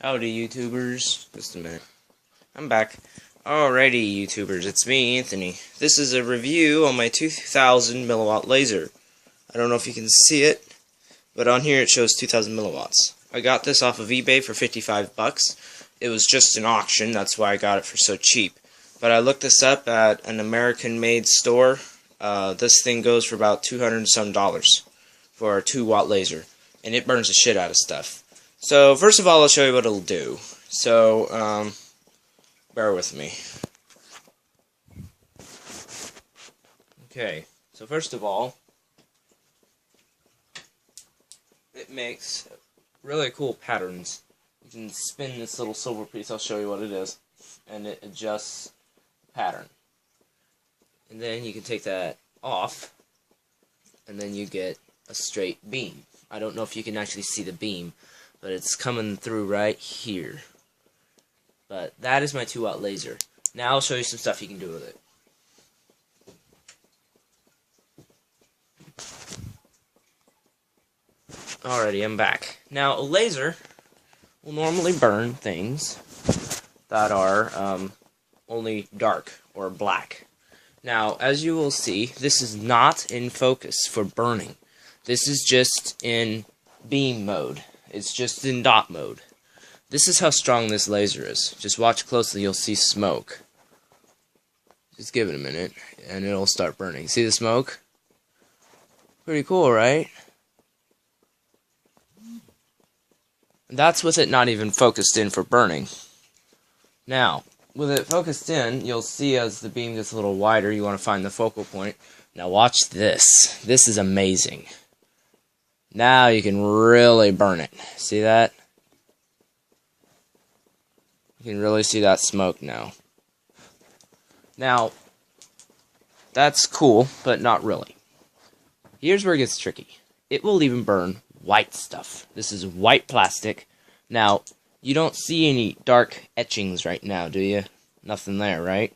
Howdy, YouTubers. Just a minute. I'm back. Alrighty, YouTubers, it's me, Anthony. This is a review on my 2000 milliwatt laser. I don't know if you can see it, but on here it shows 2000 milliwatts. I got this off of eBay for 55 bucks. It was just an auction, that's why I got it for so cheap. But I looked this up at an American-made store. This thing goes for about $200 and some for a 2-watt laser, and it burns the shit out of stuff. So, first of all, I'll show you what it'll do. So, bear with me. Okay, so first of all, it makes really cool patterns. You can spin this little silver piece, I'll show you what it is, and it adjusts the pattern. And then you can take that off, and then you get a straight beam. I don't know if you can actually see the beam, but it's coming through right here. But that is my 2-watt laser. Now I'll show you some stuff you can do with it. Alrighty, I'm back. Now, a laser will normally burn things that are only dark or black. Now, as you will see, this is not in focus for burning. This is just in beam mode. It's just in dot mode. This is how strong this laser is. Just watch closely, you'll see smoke. Just give it a minute, and it'll start burning. See the smoke? Pretty cool, right? That's with it not even focused in for burning. Now, with it focused in, you'll see as the beam gets a little wider, you want to find the focal point. Now watch this. This is amazing. Now you can really burn it. See that? You can really see that smoke now. Now, that's cool, but not really. Here's where it gets tricky. It will even burn white stuff. This is white plastic. Now, you don't see any dark etchings right now, do you? Nothing there, right?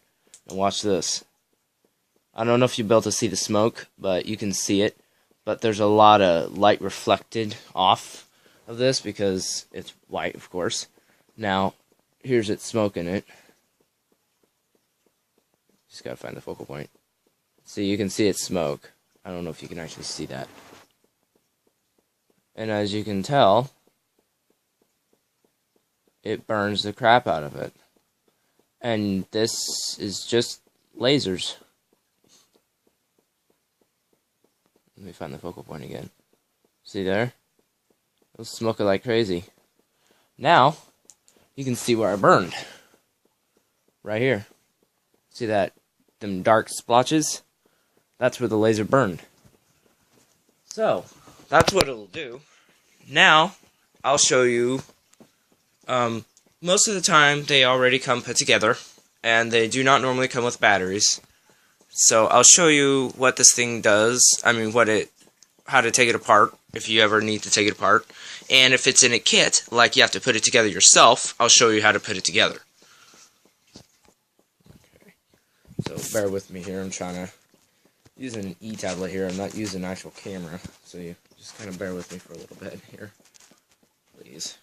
Now watch this. I don't know if you'll be able to see the smoke, but you can see it. But there's a lot of light reflected off of this because it's white, of course. Now, here's it smoking it. Just gotta find the focal point. See, you can see it smoke. I don't know if you can actually see that. And as you can tell, it burns the crap out of it. And this is just lasers. Let me find the focal point again. See there? It'll smoke it like crazy. Now, you can see where I burned. Right here. See that? Them dark splotches? That's where the laser burned. So, that's what it'll do. Now, I'll show you. Most of the time, they already come put together. And they do not normally come with batteries. So I'll show you what this thing does. I mean, how to take it apart, if you ever need to take it apart. And if it's in a kit, like you have to put it together yourself, I'll show you how to put it together. Okay. So bear with me here. I'm trying to use an e-tablet here. I'm not using an actual camera. So you just kind of bear with me for a little bit here. Please.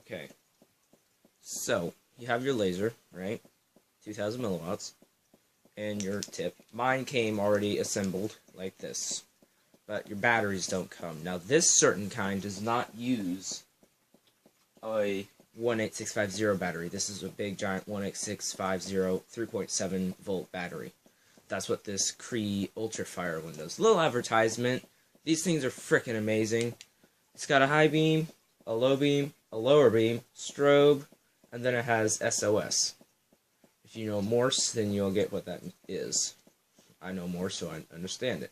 Okay. So, you have your laser, right? 2000 milliwatts. And your tip. Mine came already assembled like this, but your batteries don't come. Now this certain kind does not use a 18650 battery. This is a big giant 18650 3.7 volt battery. That's what this Cree Ultrafire one does. Little advertisement. These things are freaking amazing. It's got a high beam, a low beam, a lower beam, strobe, and then it has SOS. If you know Morse, then you'll get what that is. I know Morse, so I understand it.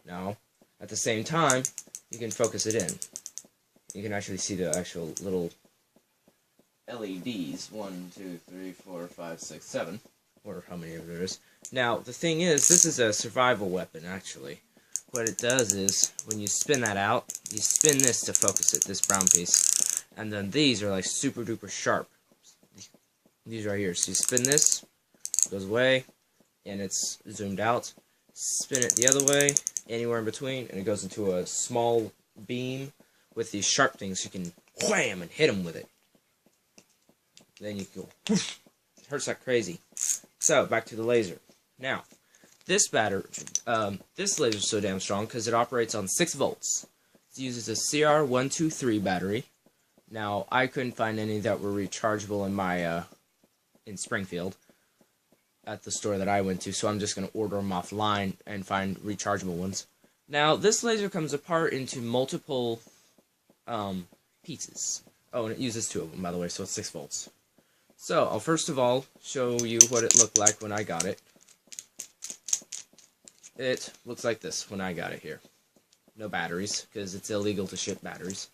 Now, at the same time, you can focus it in. You can actually see the actual little LEDs. 1, 2, 3, 4, 5, 6, 7. Or how many of there is. Now, the thing is, this is a survival weapon, actually. What it does is, when you spin that out, you spin this to focus it, this brown piece. And then these are like super duper sharp. These right here. So you spin this, goes away, and it's zoomed out. Spin it the other way, anywhere in between, and it goes into a small beam with these sharp things. You can wham, and hit them with it. Then you go, whoosh, it hurts like crazy. So, back to the laser. Now, this laser is so damn strong because it operates on 6 volts. It uses a CR123 battery. Now, I couldn't find any that were rechargeable in my, in Springfield at the store that I went to, so I'm just going to order them offline and find rechargeable ones. Now, this laser comes apart into multiple, pieces. Oh, and it uses 2 of them, by the way, so it's 6 volts. So, I'll first of all show you what it looked like when I got it. It looks like this when I got it here. No batteries, because it's illegal to ship batteries.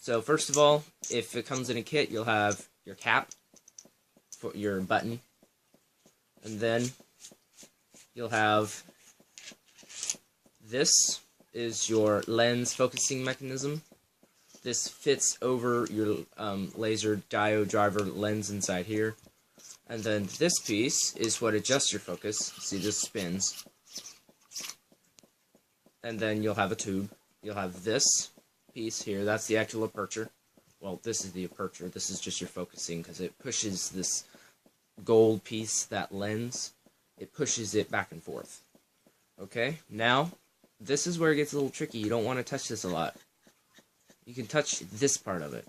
So, first of all, if it comes in a kit, you'll have your cap, for your button, and then you'll have this is your lens focusing mechanism. This fits over your laser diode driver lens inside here. And then this piece is what adjusts your focus. See, this spins. And then you'll have a tube. You'll have this piece here. That's the actual aperture. Well, this is the aperture. This is just your focusing because it pushes this gold piece, that lens. It pushes it back and forth. Okay, now this is where it gets a little tricky. You don't want to touch this a lot. You can touch this part of it.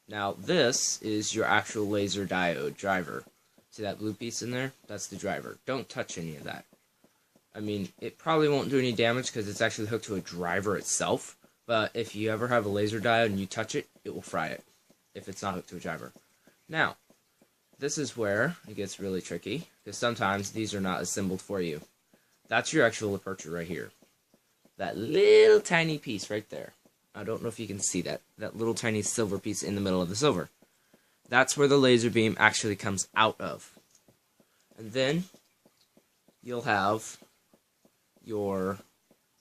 Now, this is your actual laser diode driver. See that blue piece in there? That's the driver. Don't touch any of that. I mean, it probably won't do any damage because it's actually hooked to a driver itself. But if you ever have a laser diode and you touch it, it will fry it if it's not hooked to a driver. Now, this is where it gets really tricky because sometimes these are not assembled for you. That's your actual aperture right here. That little tiny piece right there. I don't know if you can see that. That little tiny silver piece in the middle of the silver. That's where the laser beam actually comes out of. And then you'll have your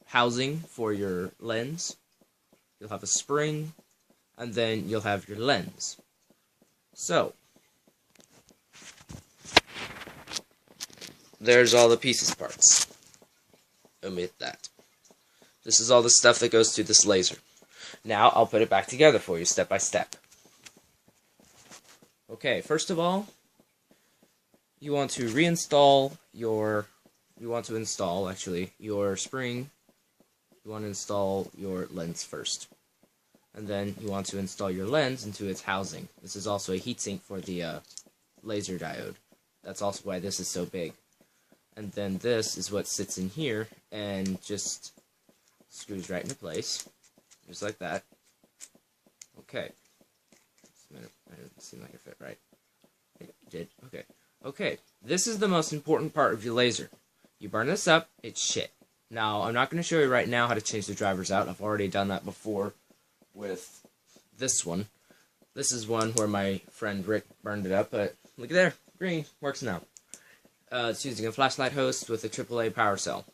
housing for your lens. You'll have a spring. And then you'll have your lens. So, there's all the pieces parts. Omit that. This is all the stuff that goes through this laser. Now, I'll put it back together for you, step by step. Okay, first of all, you want to reinstall your, your spring. You want to install your lens first. And then you want to install your lens into its housing. This is also a heatsink for the laser diode. That's also why this is so big. And then this is what sits in here and just screws right into place. Just like that. Okay. Just a minute. That doesn't seem like it fit right. It did. Okay. Okay. This is the most important part of your laser. You burn this up, it's shit. Now, I'm not going to show you right now how to change the drivers out. I've already done that before with this one. This is one where my friend Rick burned it up, but look at there. Green. Works now. It's using a flashlight host with a AAA power cell.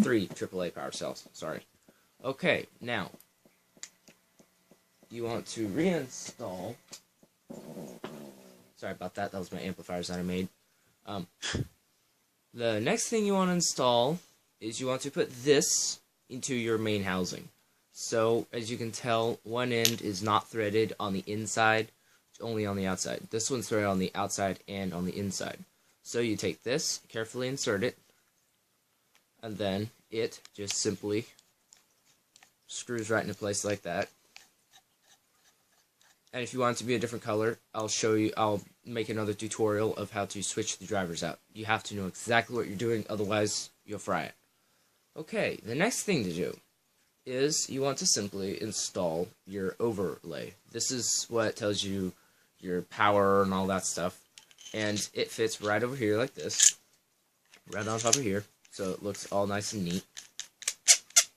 3 AAA power cells. Sorry. Okay, now, you want to reinstall, sorry about that, that was my amplifiers that I made. The next thing you want to install is you want to put this into your main housing. So, as you can tell, one end is not threaded on the inside, it's only on the outside. This one's threaded on the outside and on the inside. So you take this, carefully insert it, and then it just simply screws right into place like that. And if you want it to be a different color, I'll make another tutorial of how to switch the drivers out. You have to know exactly what you're doing, otherwise you'll fry it. Okay, the next thing to do is you want to simply install your overlay. This is what tells you your power and all that stuff. And it fits right over here like this, right on top of here, so it looks all nice and neat.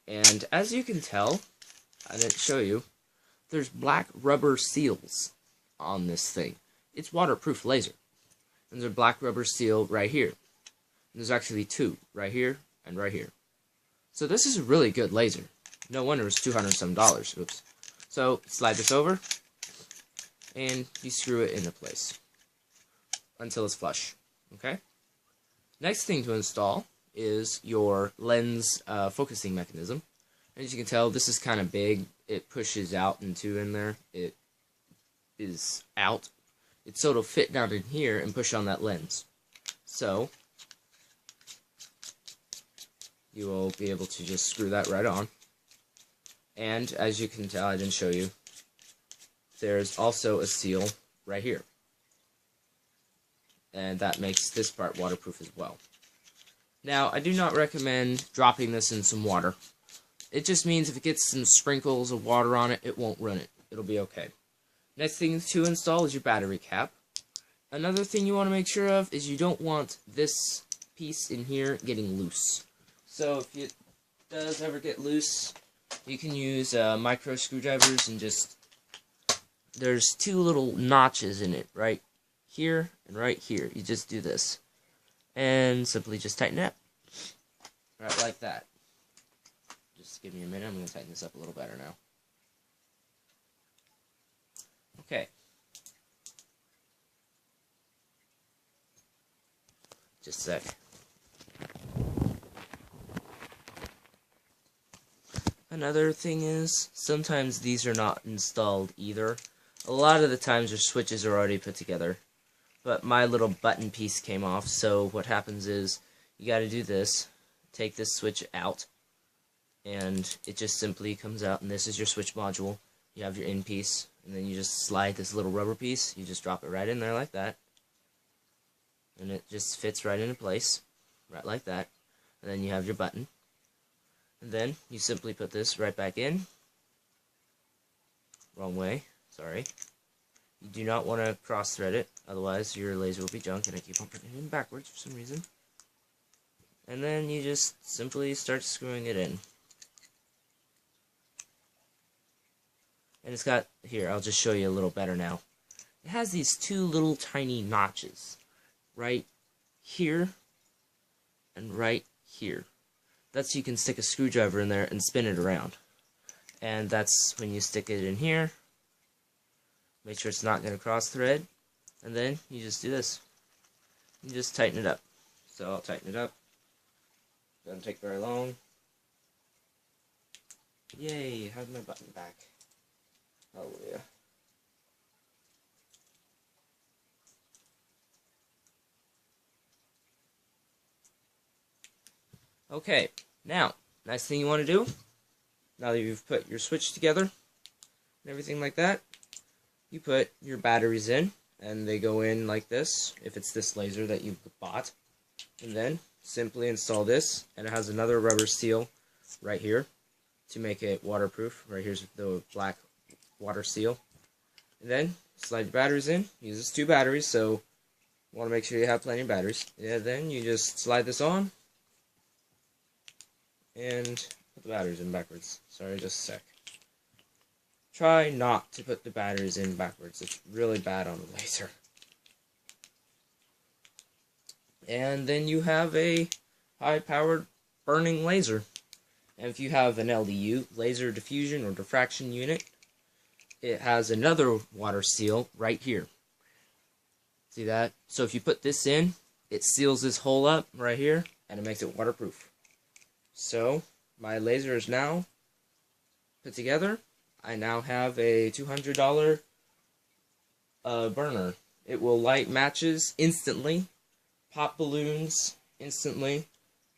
And as you can tell, I didn't show you, there's black rubber seals on this thing. It's waterproof laser. And there's a black rubber seal right here. And there's actually 2, right here and right here. So this is a really good laser. No wonder it's $200 some. Oops. So slide this over, and you screw it into place until it's flush. Okay? Next thing to install is your lens focusing mechanism. As you can tell, this is kind of big. It pushes out into in there. It is out. So it'll fit down in here and push on that lens. So you will be able to just screw that right on. And as you can tell, I didn't show you, there's also a seal right here. And that makes this part waterproof as well. Now, I do not recommend dropping this in some water. It just means if it gets some sprinkles of water on it, it won't ruin it. It'll be okay. Next thing to install is your battery cap. Another thing you want to make sure of is you don't want this piece in here getting loose. So if it does ever get loose, you can use micro screwdrivers and just, there's two little notches in it, right here and right here. You just do this and simply just tighten it up, right like that. Just give me a minute, I'm going to tighten this up a little better now. Okay. Just a sec. Another thing is, sometimes these are not installed either. A lot of the times your switches are already put together. But my little button piece came off, so what happens is, you gotta do this, take this switch out, and it just simply comes out, and this is your switch module. You have your in piece, and then you just slide this little rubber piece, you just drop it right in there like that, and it just fits right into place, right like that, and then you have your button, and then you simply put this right back in. Wrong way, sorry. You do not want to cross thread it, otherwise your laser will be junk, and I keep on putting it in backwards for some reason. And then you just simply start screwing it in. And it's got, here, I'll just show you a little better now. It has these two little tiny notches, right here and right here. That's so you can stick a screwdriver in there and spin it around. And that's when you stick it in here. Make sure it's not going to cross thread, and then you just do this. You just tighten it up. So I'll tighten it up. Doesn't take very long. Yay, I have my button back. Hallelujah. Okay, now, next thing you want to do, now that you've put your switch together and everything like that, you put your batteries in, and they go in like this, if it's this laser that you bought. And then simply install this, and it has another rubber seal right here to make it waterproof. Right here's the black water seal. And then slide your batteries in. Uses 2 batteries, so you want to make sure you have plenty of batteries. And then you just slide this on and put the batteries in backwards. Sorry, just a sec. Try not to put the batteries in backwards. It's really bad on the laser. And then you have a high-powered burning laser. And if you have an LDU, laser diffusion or diffraction unit, it has another water seal right here. See that? So if you put this in, it seals this hole up right here, and it makes it waterproof. So my laser is now put together. I now have a $200 burner. It will light matches instantly, pop balloons instantly,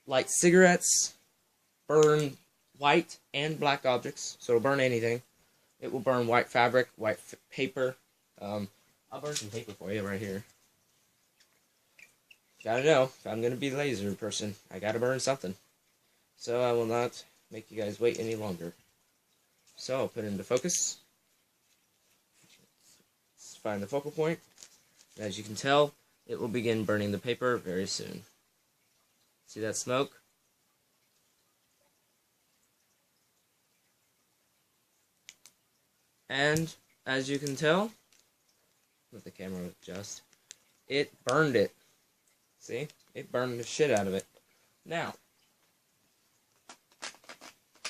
light cigarettes, burn white and black objects, so it'll burn anything. It will burn white fabric, white paper. I'll burn some paper for you right here. Gotta know, if I'm gonna be the laser person, I gotta burn something. So I will not make you guys wait any longer. So I'll put it into focus. Let's find the focal point. And as you can tell, it will begin burning the paper very soon. See that smoke? And as you can tell, let the camera adjust, it burned it. See? It burned the shit out of it. Now,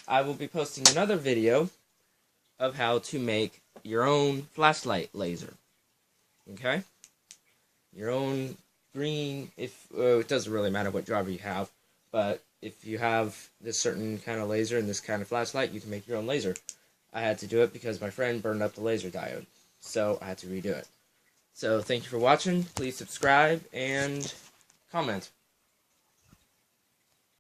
I will be posting another video of how to make your own flashlight laser. Okay? Your own green, if it doesn't really matter what driver you have, but if you have this certain kind of laser and this kind of flashlight, you can make your own laser. I had to do it because my friend burned up the laser diode, so I had to redo it. So thank you for watching. Please subscribe and comment.